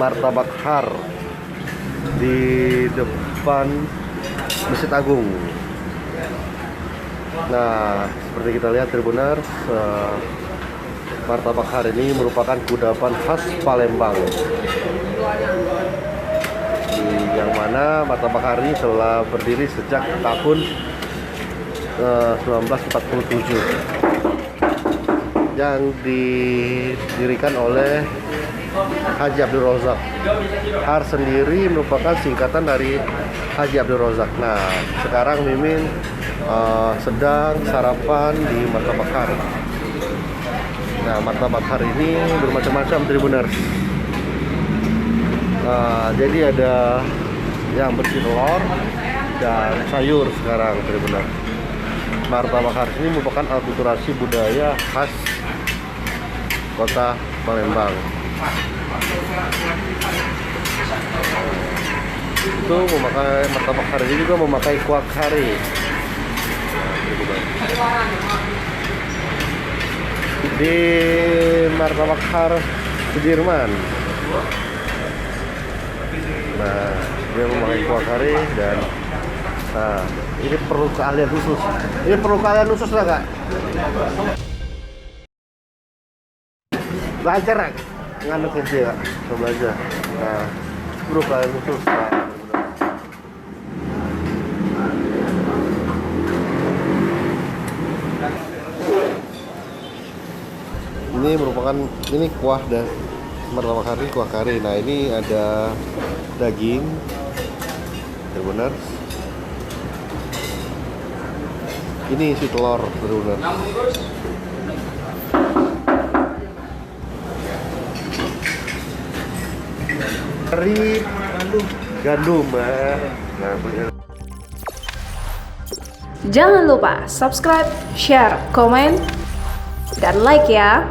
martabak har di depan Masjid Agung. Nah, seperti kita lihat Tribuners, martabak har ini merupakan kudapan khas Palembang. Yang mana martabak har ini telah berdiri sejak tahun 1947 yang didirikan oleh Haji Abdul Razak. Har sendiri merupakan singkatan dari Haji Abdul Razak. Nah, sekarang Mimin sedang sarapan di martabak har. Nah, martabak har ini bermacam-macam Tribuners. Jadi ada yang bersih telur dan sayur sekarang Tribuners. Martabak har ini merupakan akulturasi budaya khas kota Palembang. Itu memakai martabak har ini juga memakai kuah kari. Di martabak har Sudirman. Nah, dia memakai kuah kari dan ini perlu keahlian khusus. Ini perlu keahlian khusus lah, Kak. Belajar, Kak. Nganuk kecil, Kak. Coba aja. Nah, perlu keahlian khusus. Nah, ini merupakan kuah dan martabak har kuah kari. Nah, ini ada daging, benar. Ini isi telur, benar. Kari gandum, Jangan lupa subscribe, share, komen, dan like ya.